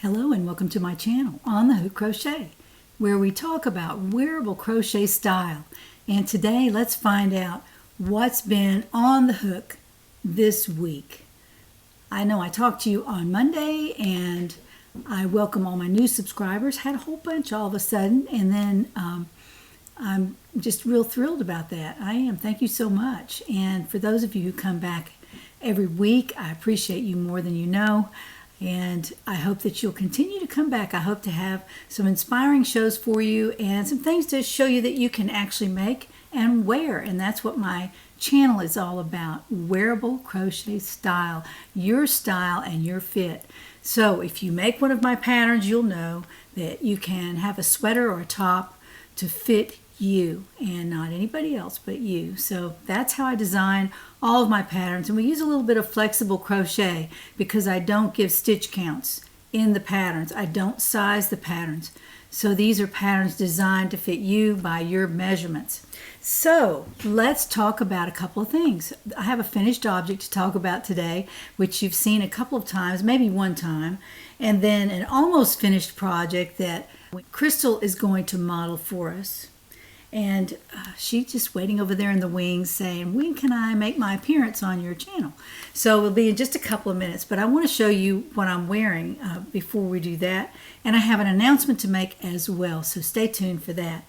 Hello and welcome to my channel, On the Hook Crochet, where we talk about wearable crochet style. And today let's find out what's been on the hook this week. I know I talked to you on Monday and I welcome all my new subscribers. Had a whole bunch all of a sudden, and then I'm just real thrilled about that. I am. Thank you so much. And for those of you who come back every week, I appreciate you more than you know. And I hope that you'll continue to come back. I hope to have some inspiring shows for you and some things to show you that you can actually make and wear. And that's what my channel is all about. Wearable crochet style. Your style and your fit. So if you make one of my patterns, you'll know that you can have a sweater or a top to fit you and not anybody else but you. So that's how I design all of my patterns, and we use a little bit of flexible crochet because I don't give stitch counts in the patterns. I don't size the patterns. So these are patterns designed to fit you by your measurements. So let's talk about a couple of things. I have a finished object to talk about today, which you've seen a couple of times, maybe one time, and then an almost finished project that Crystal is going to model for us. And she's just waiting over there in the wings saying, when can I make my appearance on your channel? So it'll be in just a couple of minutes, but I want to show you what I'm wearing before we do that. And I have an announcement to make as well, so stay tuned for that.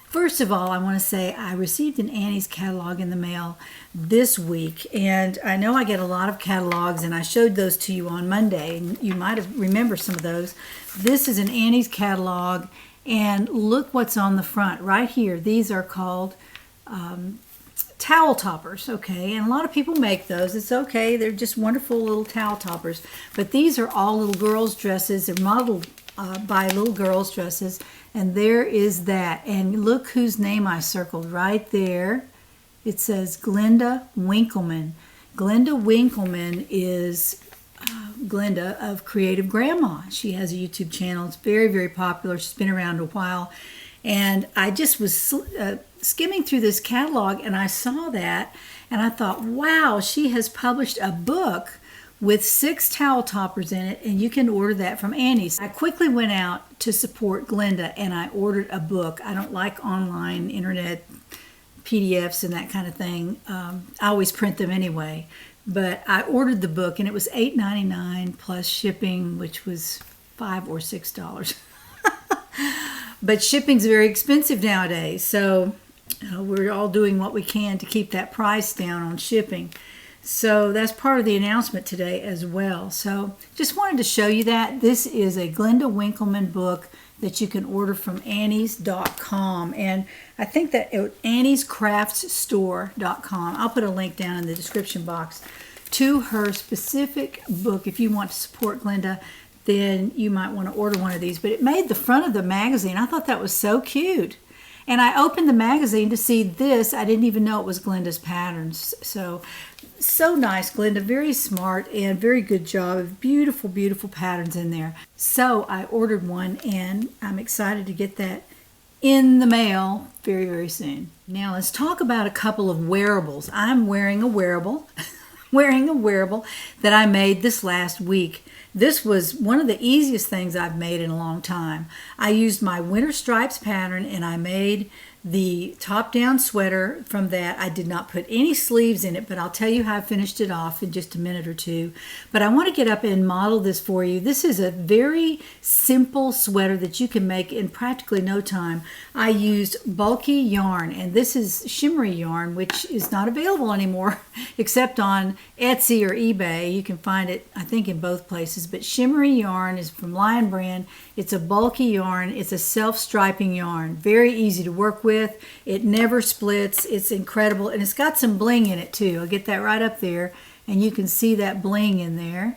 First of all, I want to say I received an Annie's catalog in the mail this week, and I know I get a lot of catalogs, and I showed those to you on Monday, and you might have remembered some of those. This is an Annie's catalog. And look what's on the front right here. These are called towel toppers, okay? And a lot of people make those. It's okay. They're just wonderful little towel toppers. But these are all little girls' dresses. They're modeled by little girls' dresses. And there is that. And look whose name I circled right there. It says Glenda Winkelmann. Glenda Winkelmann is Glinda of Creative Grandma. She has a YouTube channel. It's very, very popular. She's been around a while. And I just was skimming through this catalog and I saw that and I thought, wow, she has published a book with 6 towel toppers in it, and you can order that from Annie's. I quickly went out to support Glinda and I ordered a book. I don't like online internet PDFs and that kind of thing. I always print them anyway. But I ordered the book, and it was $8.99 plus shipping, which was $5 or $6. But shipping's very expensive nowadays, so we're all doing what we can to keep that price down on shipping. So that's part of the announcement today as well. So just wanted to show you that. This is a Glenda Winkelmann book that you can order from Annies.com, and I think that AnniesCraftsStore.com. I'll put a link down in the description box to her specific book. If you want to support Glinda, then you might want to order one of these. But it made the front of the magazine. I thought that was so cute. And I opened the magazine to see this. I didn't even know it was Glinda's patterns. So nice, Glinda. Very smart and very good job of beautiful, beautiful patterns in there. So I ordered one, and I'm excited to get that in the mail very, very soon. Now let's talk about a couple of wearables. I'm wearing a wearable, that I made this last week. This was one of the easiest things I've made in a long time. I used my Winter Stripes pattern and I made the top-down sweater from that. I did not put any sleeves in it, but I'll tell you how I finished it off in just a minute or two. But I want to get up and model this for you. This is a very simple sweater that you can make in practically no time. I used bulky yarn, and this is Shimmerie yarn, which is not available anymore except on Etsy or eBay. You can find it, I think, in both places. But Shimmerie yarn is from Lion Brand. It's a bulky yarn. It's a self-striping yarn. Very easy to work with. It never splits. It's incredible, and it's got some bling in it too. I'll get that right up there, and you can see that bling in there.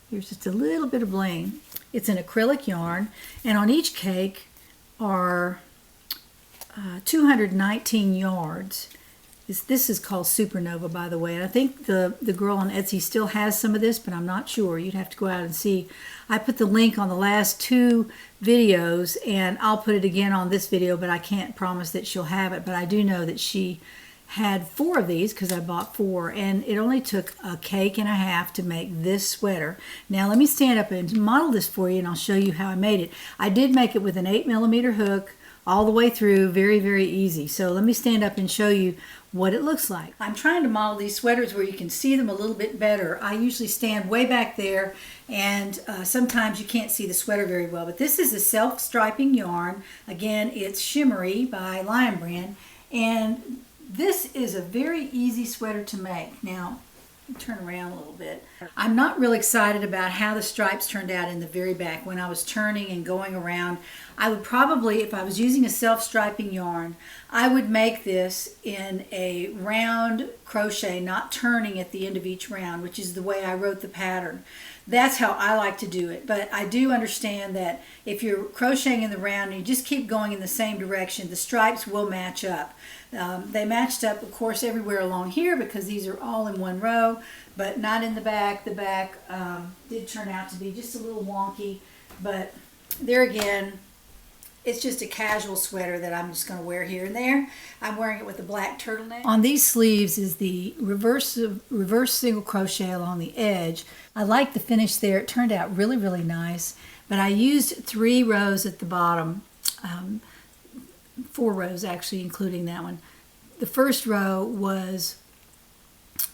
Here's just a little bit of bling. It's an acrylic yarn, and on each cake are 219 yards. This is called Supernova, by the way. And I think the girl on Etsy still has some of this, but I'm not sure. You'd have to go out and see. I put the link on the last 2 videos, and I'll put it again on this video, but I can't promise that she'll have it. But I do know that she had 4 of these because I bought 4, and it only took a cake and a half to make this sweater. Now let me stand up and model this for you, and I'll show you how I made it. I did make it with an 8mm hook all the way through, very, very easy. So let me stand up and show you what it looks like. I'm trying to model these sweaters where you can see them a little bit better. I usually stand way back there, and sometimes you can't see the sweater very well, but this is a self-striping yarn. Again, it's Shimmerie by Lion Brand, and this is a very easy sweater to make. Now, turn around a little bit. I'm not real excited about how the stripes turned out in the very back. When I was turning and going around, I would probably, if I was using a self-striping yarn, I would make this in a round crochet, not turning at the end of each round, which is the way I wrote the pattern. That's how I like to do it. But I do understand that if you're crocheting in the round and you just keep going in the same direction, the stripes will match up. They matched up, of course, everywhere along here because these are all in one row, but not in the back. The back did turn out to be just a little wonky, but there again, it's just a casual sweater that I'm just going to wear here and there. I'm wearing it with a black turtleneck. On these sleeves is the reverse single crochet along the edge. I like the finish there. It turned out really, really nice, but I used 3 rows at the bottom. 4 rows actually, including that one. The first row was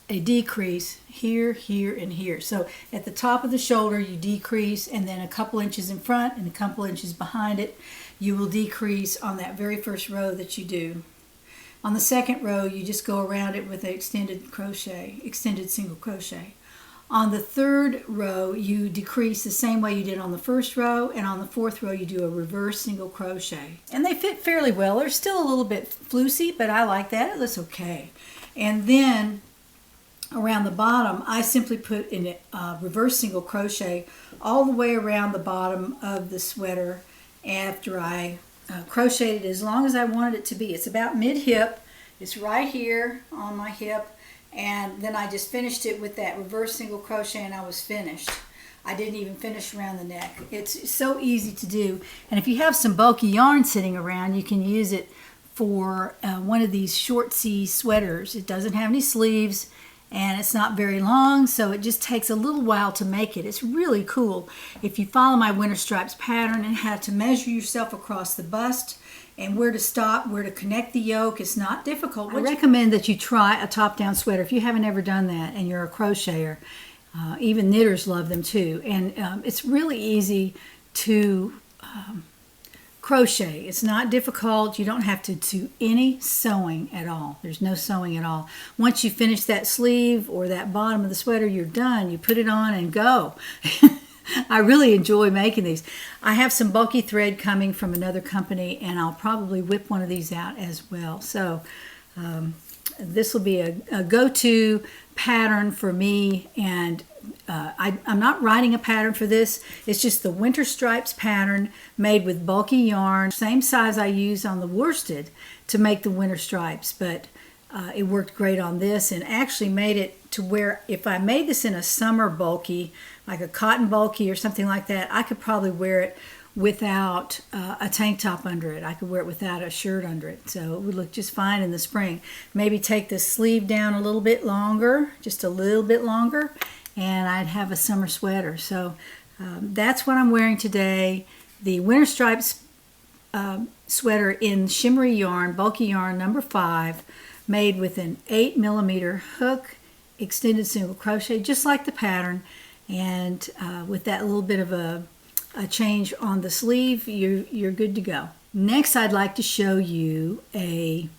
a decrease here, here, and here. So at the top of the shoulder you decrease, and then a couple inches in front and a couple inches behind it you will decrease on that very first row that you do. On the second row you just go around it with an extended single crochet. On the third row you decrease the same way you did on the first row, and on the fourth row you do a reverse single crochet. And they fit fairly well. They're still a little bit floosy, but I like that. It looks okay. And then around the bottom I simply put in a reverse single crochet all the way around the bottom of the sweater after I crocheted it as long as I wanted it to be. It's about mid-hip. It's right here on my hip. And then I just finished it with that reverse single crochet and I was finished. I didn't even finish around the neck. It's so easy to do. And if you have some bulky yarn sitting around, you can use it for one of these short C sweaters. It doesn't have any sleeves and it's not very long, so it just takes a little while to make it. It's really cool. If you follow my winter stripes pattern and how to measure yourself across the bust, and where to stop, where to connect the yoke, it's not difficult. I recommend that you try a top-down sweater if you haven't ever done that and you're a crocheter. Even knitters love them too. And it's really easy to crochet. It's not difficult. You don't have to do any sewing at all. There's no sewing at all. Once you finish that sleeve or that bottom of the sweater, you're done. You put it on and go. I really enjoy making these. I have some bulky thread coming from another company, and I'll probably whip one of these out as well. So this will be a go-to pattern for me, and I'm not writing a pattern for this. It's just the winter stripes pattern made with bulky yarn, same size I use on the worsted to make the winter stripes, but it worked great on this and actually made it to where if I made this in a summer bulky, like a cotton bulky or something like that, I could probably wear it without a tank top under it. I could wear it without a shirt under it, so it would look just fine in the spring. Maybe take the sleeve down a little bit longer, just a little bit longer, and I'd have a summer sweater. So that's what I'm wearing today. The winter stripes sweater in Shimmerie yarn, bulky yarn number 5, made with an 8mm hook, extended single crochet, just like the pattern, and with that little bit of a change on the sleeve, you're good to go. Next, I'd like to show you an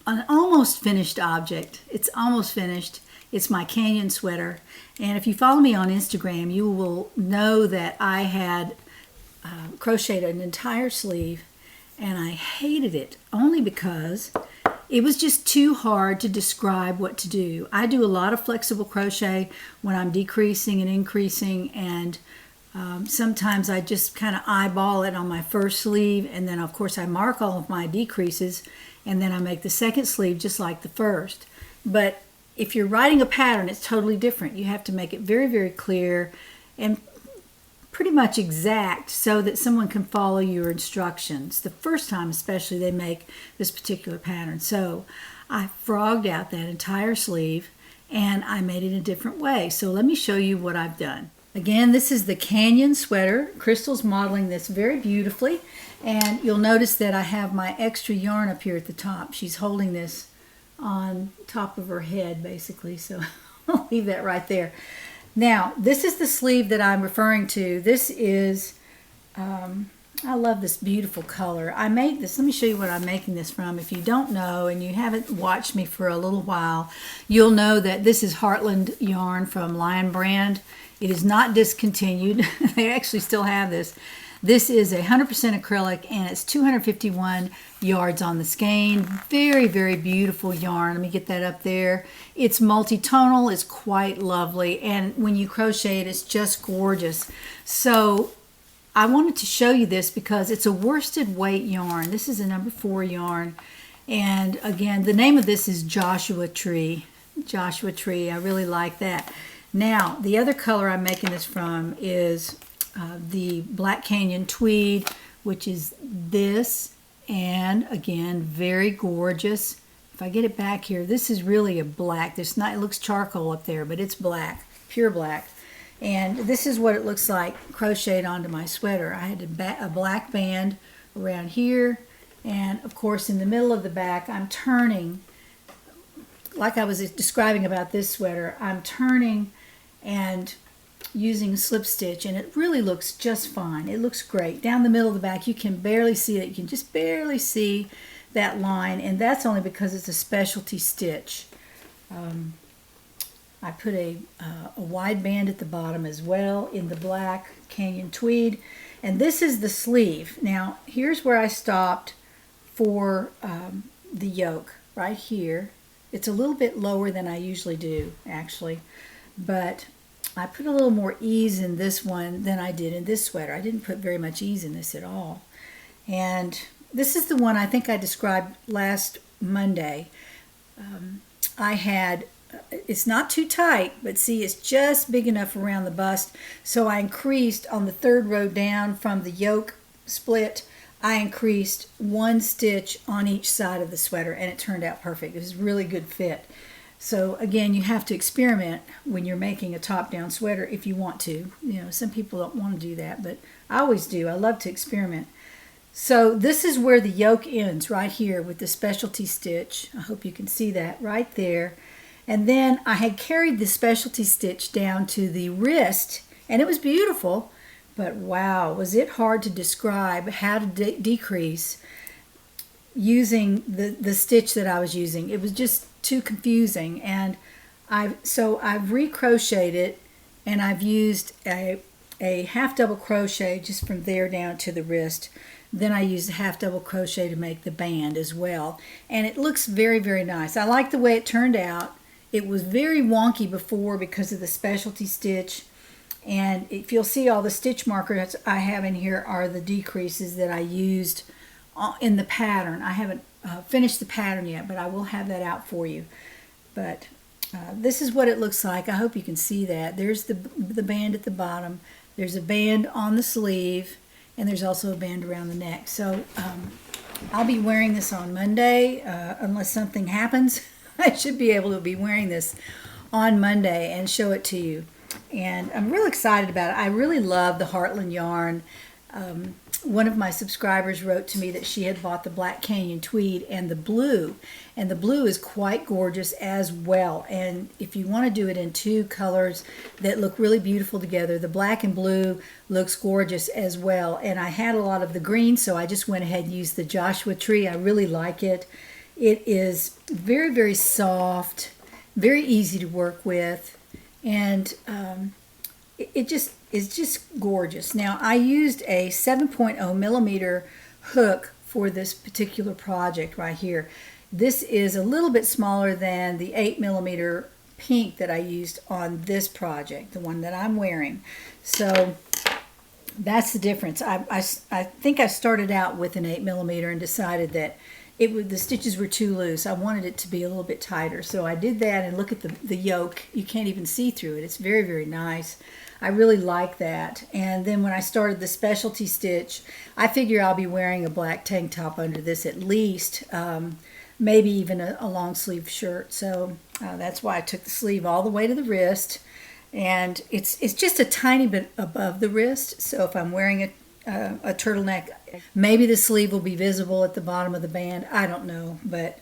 almost finished object. It's almost finished. It's my Canyon sweater, and if you follow me on Instagram, you will know that I had crocheted an entire sleeve, and I hated it only because it was just too hard to describe what to do. I do a lot of flexible crochet when I'm decreasing and increasing, and sometimes I just kind of eyeball it on my first sleeve, and then of course I mark all of my decreases, and then I make the second sleeve just like the first. But if you're writing a pattern, it's totally different. You have to make it very, very clear and pretty much exact so that someone can follow your instructions. The first time especially they make this particular pattern. So I frogged out that entire sleeve and I made it a different way. So let me show you what I've done. Again, this is the Canyon sweater. Crystal's modeling this very beautifully, and you'll notice that I have my extra yarn up here at the top. She's holding this on top of her head basically, so I'll leave that right there. Now, this is the sleeve that I'm referring to. This is, I love this beautiful color. I made this, let me show you what I'm making this from. If you don't know and you haven't watched me for a little while, you'll know that this is Heartland Yarn from Lion Brand. It is not discontinued. They actually still have this. This is 100% acrylic and it's 251 yards on the skein. Very, very beautiful yarn. Let me get that up there. It's multi-tonal. It's quite lovely. And when you crochet it, it's just gorgeous. So I wanted to show you this because it's a worsted weight yarn. This is a number 4 yarn. And again, the name of this is Joshua Tree. Joshua Tree. I really like that. Now, the other color I'm making this from is the Black Canyon Tweed, which is this, and again, very gorgeous. If I get it back here, this is really a black. This not, it looks charcoal up there, but it's black, pure black. And this is what it looks like crocheted onto my sweater. I had a black band around here, and of course in the middle of the back, I'm turning, like I was describing about this sweater, I'm turning and using slip stitch, and it really looks just fine. It looks great. Down the middle of the back, you can barely see it. You can just barely see that line, and that's only because it's a specialty stitch. I put a wide band at the bottom as well in the Black Canyon Tweed, and this is the sleeve. Now, here's where I stopped for the yoke, right here. It's a little bit lower than I usually do, actually, but I put a little more ease in this one than I did in this sweater. I didn't put very much ease in this at all. And this is the one I think I described last Monday. I had, it's not too tight, but see, it's just big enough around the bust. So I increased on the 3rd row down from the yoke split, I increased 1 stitch on each side of the sweater, and it turned out perfect. It was a really good fit. So again, you have to experiment when you're making a top-down sweater if you want to. You know, some people don't want to do that, but I always do. I love to experiment. So this is where the yoke ends, right here with the specialty stitch. I hope you can see that right there. And then I had carried the specialty stitch down to the wrist, and it was beautiful, but wow, was it hard to describe how to decrease using the stitch that I was using. It was just too confusing, and I've recrocheted it, and I've used a half double crochet just from there down to the wrist. Then I used a half double crochet to make the band as well, and it looks very, very nice. I like the way it turned out. It was very wonky before because of the specialty stitch, and if you'll see, all the stitch markers I have in here are the decreases that I used in the pattern. I haven't finished the pattern yet, but I will have that out for you. But this is what it looks like. I hope you can see that. There's the band at the bottom. There's a band on the sleeve, and there's also a band around the neck. So I'll be wearing this on Monday, unless something happens. I should be able to be wearing this on Monday and show it to you. And I'm real excited about it. I really love the Heartland Yarn. One of my subscribers wrote to me that she had bought the Black Canyon Tweed and the blue is quite gorgeous as well. And if you want to do it in 2 colors that look really beautiful together, the black and blue looks gorgeous as well. And I had a lot of the green, so I just went ahead and used the Joshua Tree. I really like it. It is very, very soft, very easy to work with, and it just is just gorgeous. Now, I used a 7.0 millimeter hook for this particular project right here. This is a little bit smaller than the 8 millimeter pink that I used on this project, the one that I'm wearing. So that's the difference. I think I started out with an 8 millimeter and decided that the stitches were too loose. I wanted it to be a little bit tighter. So I did that, and look at the yoke. You can't even see through it. It's very, very nice. I really like that. And then when I started the specialty stitch, I figure I'll be wearing a black tank top under this at least, maybe even a long sleeve shirt. So that's why I took the sleeve all the way to the wrist. And it's just a tiny bit above the wrist. So if I'm wearing a turtleneck, maybe the sleeve will be visible at the bottom of the band. I don't know, but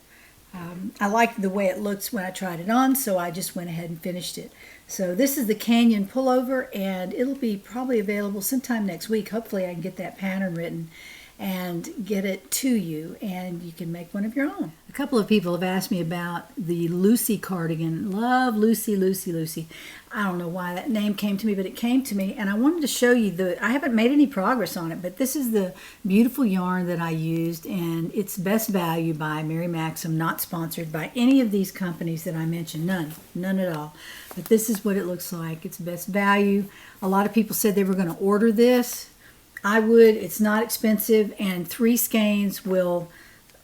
I liked the way it looks when I tried it on, so I just went ahead and finished it. So this is the Canyon pullover, and it'll be probably available sometime next week. Hopefully I can get that pattern written and get it to you, and you can make one of your own. A couple of people have asked me about the Lucy cardigan. Love Lucy, Lucy, Lucy. I don't know why that name came to me, but it came to me, and I wanted to show you I haven't made any progress on it, but this is the beautiful yarn that I used, and it's Best Value by Mary Maxim, not sponsored by any of these companies that I mentioned. None at all. But this is what it looks like. It's Best Value. A lot of people said they were going to order this. I would. It's not expensive, and 3 skeins will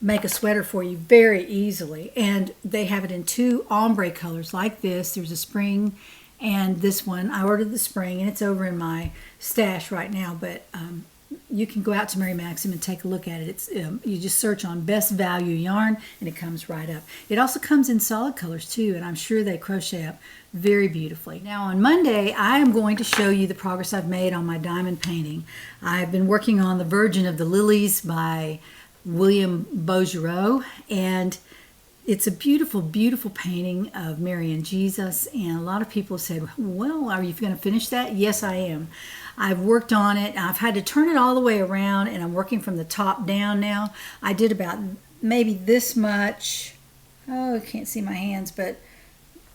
make a sweater for you very easily. And they have it in 2 ombre colors like this. There's a spring and this one. I ordered the spring, and it's over in my stash right now, but you can go out to Mary Maxim and take a look at it. It's you just search on Best Value Yarn, and it comes right up. It also comes in solid colors too, and I'm sure they crochet up very beautifully. Now on Monday, I am going to show you the progress I've made on my diamond painting. I've been working on the Virgin of the Lilies by William Beaugereau, and it's a beautiful, beautiful painting of Mary and Jesus, and a lot of people said, well, are you going to finish that? Yes, I am. I've worked on it. I've had to turn it all the way around, and I'm working from the top down now. I did about maybe this much. Oh, I can't see my hands, but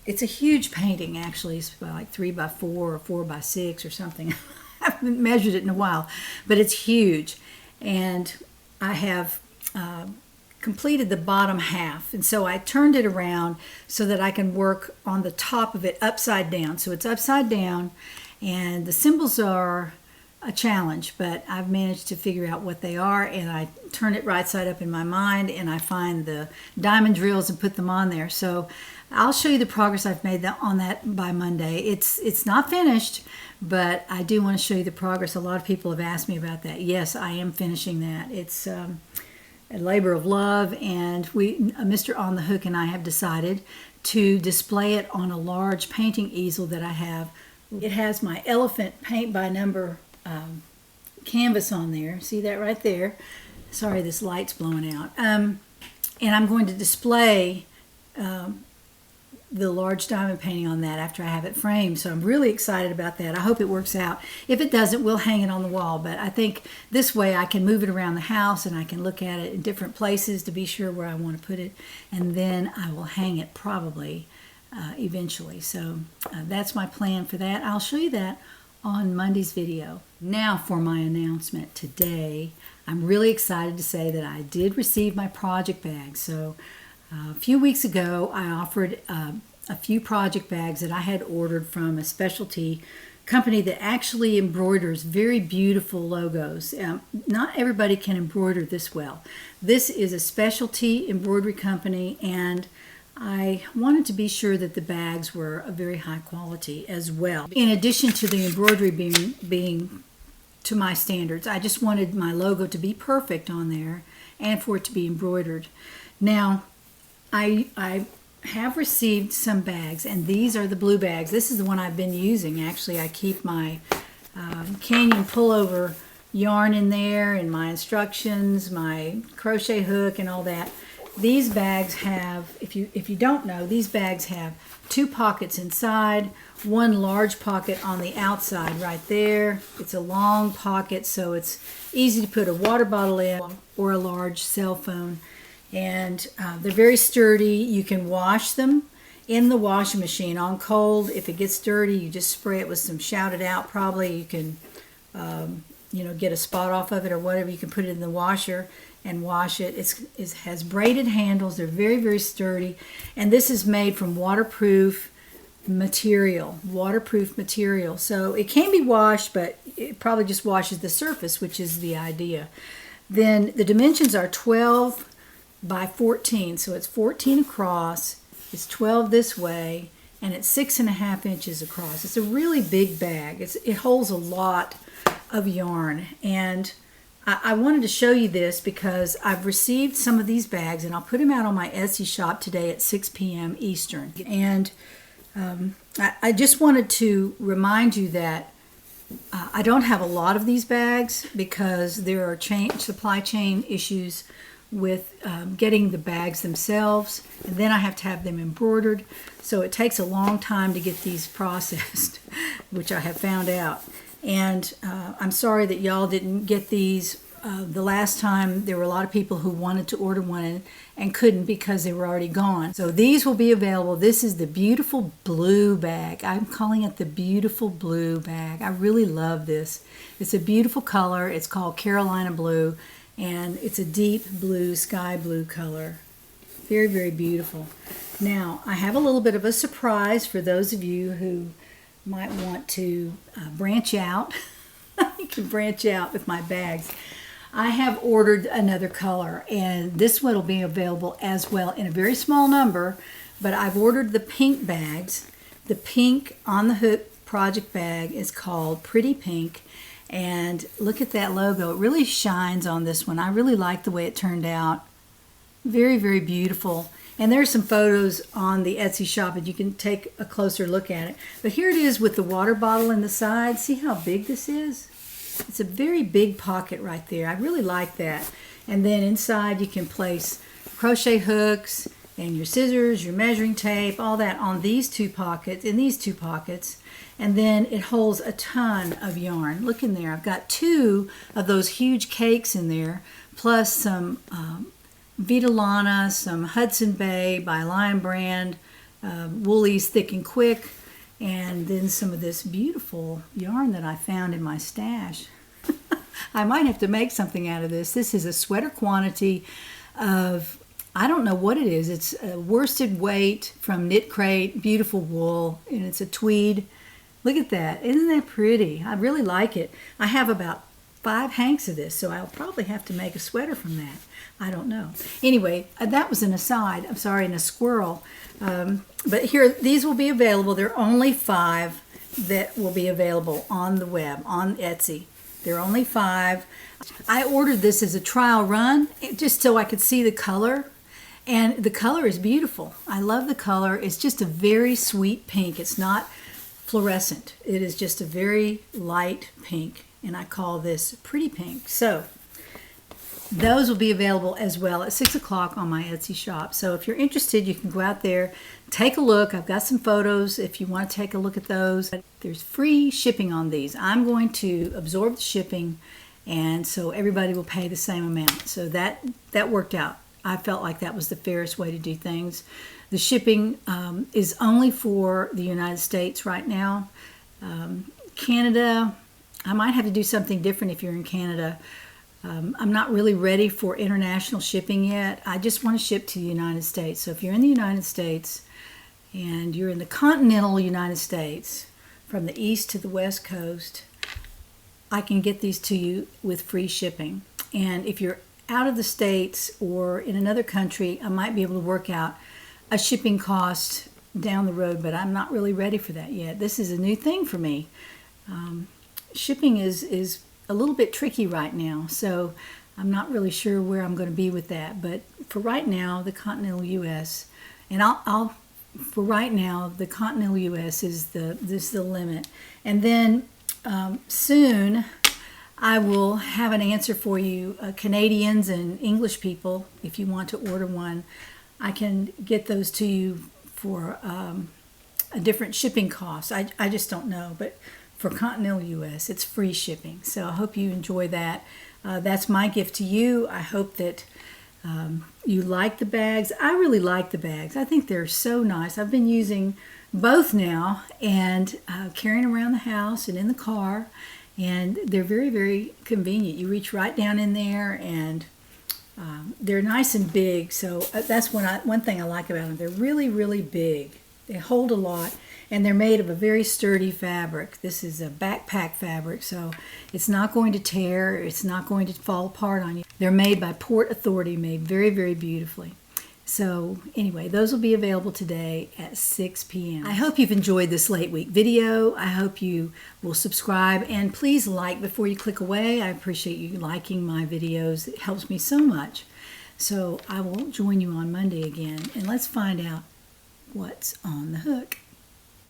it's a huge painting, actually. It's about like 3 by 4 or 4 by 6 or something. I haven't measured it in a while, but it's huge. And I have completed the bottom half, and so I turned it around so that I can work on the top of it upside down. So it's upside down, and the symbols are a challenge, but I've managed to figure out what they are, and I turn it right side up in my mind, and I find the diamond drills and put them on there. So I'll show you the progress I've made on that by Monday. It's not finished, but I do want to show you the progress. A lot of people have asked me about that. Yes, I am finishing that. It's a labor of love, and Mr. On the Hook and I have decided to display it on a large painting easel that I have. It has my elephant paint by number canvas on there. See that right there? Sorry, this light's blowing out. And I'm going to display the large diamond painting on that after I have it framed. So I'm really excited about that. I hope it works out. If it doesn't, we'll hang it on the wall. But I think this way I can move it around the house, and I can look at it in different places to be sure where I want to put it. And then I will hang it probably eventually. So that's my plan for that. I'll show you that on Monday's video. Now for my announcement today. I'm really excited to say that I did receive my project bag. So a few weeks ago, I offered a few project bags that I had ordered from a specialty company that actually embroiders very beautiful logos. Not everybody can embroider this well. This is a specialty embroidery company, and I wanted to be sure that the bags were of very high quality as well. In addition to the embroidery being to my standards, I just wanted my logo to be perfect on there and for it to be embroidered. Now, I have received some bags, and these are the blue bags. This is the one I've been using. Actually, I keep my Canyon pullover yarn in there, and my instructions, my crochet hook, and all that. These bags have, if you don't know, these bags have 2 pockets inside, 1 large pocket on the outside right there. It's a long pocket, so it's easy to put a water bottle in or a large cell phone. And they're very sturdy. You can wash them in the washing machine on cold. If it gets dirty, you just spray it with some Shout It Out. Probably you can get a spot off of it or whatever. You can put it in the washer and wash it. It has braided handles. They're very, very sturdy. And this is made from waterproof material. So it can be washed, but it probably just washes the surface, which is the idea. Then the dimensions are 12 by 14, so it's 14 across, it's 12 this way, and it's 6.5 inches across. It's a really big bag. It holds a lot of yarn, and I wanted to show you this because I've received some of these bags, and I'll put them out on my Etsy shop today at 6 p.m. Eastern. And I just wanted to remind you that I don't have a lot of these bags because there are supply chain issues with getting the bags themselves, and then I have to have them embroidered, so it takes a long time to get these processed, which I have found out. And I'm sorry that y'all didn't get these the last time. There were a lot of people who wanted to order one and couldn't because they were already gone. So these will be available. This is the beautiful blue bag. I'm calling it the beautiful blue bag. I really love this. It's a beautiful color. It's called Carolina Blue, and it's a deep blue, sky blue color. Very, very beautiful. Now, I have a little bit of a surprise for those of you who might want to branch out. You can branch out with my bags. I have ordered another color, and this one will be available as well in a very small number, but I've ordered the pink bags. The pink on the hook project bag is called Pretty Pink, and look at that logo. It really shines on this one. I really like the way it turned out. Very, very beautiful. And there's some photos on the Etsy shop, and you can take a closer look at it. But here it is with the water bottle in the side. See how big this is? It's a very big pocket right there. I really like that. And then inside you can place crochet hooks and your scissors, your measuring tape, all that on these two pockets, in these two pockets. And then it holds a ton of yarn. Look in there. I've got 2 of those huge cakes in there, plus some Vita Lana, some Hudson Bay by Lion Brand, Woolies Thick and Quick, and then some of this beautiful yarn that I found in my stash. I might have to make something out of this. This is a sweater quantity of, I don't know what it is. It's a worsted weight from Knit Crate, beautiful wool, and it's a tweed. Look at that. Isn't that pretty? I really like it. I have about 5 hanks of this, so I'll probably have to make a sweater from that. I don't know. Anyway, that was an aside. I'm sorry, and a squirrel. But here, these will be available. There are only 5 that will be available on the web, on Etsy. There are only 5. I ordered this as a trial run, just so I could see the color. And the color is beautiful. I love the color. It's just a very sweet pink. It's not fluorescent. It is just a very light pink. And I call this Pretty Pink. So those will be available as well at 6 o'clock on my Etsy shop. So if you're interested, you can go out there, take a look. I've got some photos if you want to take a look at those. There's free shipping on these. I'm going to absorb the shipping, and so everybody will pay the same amount. So that worked out. I felt like that was the fairest way to do things. The shipping is only for the United States right now. Canada, I might have to do something different if you're in Canada. I'm not really ready for international shipping yet. I just want to ship to the United States. So if you're in the United States and you're in the continental United States, from the east to the west coast, I can get these to you with free shipping. And if you're out of the States or in another country, I might be able to work out a shipping cost down the road, but I'm not really ready for that yet. This is a new thing for me. Shipping is a little bit tricky right now, so I'm not really sure where I'm going to be with that. But for right now, the continental U.S. and for right now, the continental U.S. is the limit. And then soon, I will have an answer for you, Canadians and English people. If you want to order one, I can get those to you for a different shipping cost. I just don't know, but for continental U.S., it's free shipping. So I hope you enjoy that. That's my gift to you. I hope that you like the bags. I really like the bags. I think they're so nice. I've been using both now and carrying around the house and in the car, and they're very, very convenient. You reach right down in there, and they're nice and big. So that's one thing I like about them. They're really, really big. They hold a lot, and they're made of a very sturdy fabric. This is a backpack fabric, so it's not going to tear. It's not going to fall apart on you. They're made by Port Authority, made very, very beautifully. So anyway, those will be available today at 6 p.m. I hope you've enjoyed this late week video. I hope you will subscribe, and please like before you click away. I appreciate you liking my videos. It helps me so much. So I will join you on Monday again, and let's find out what's on the hook.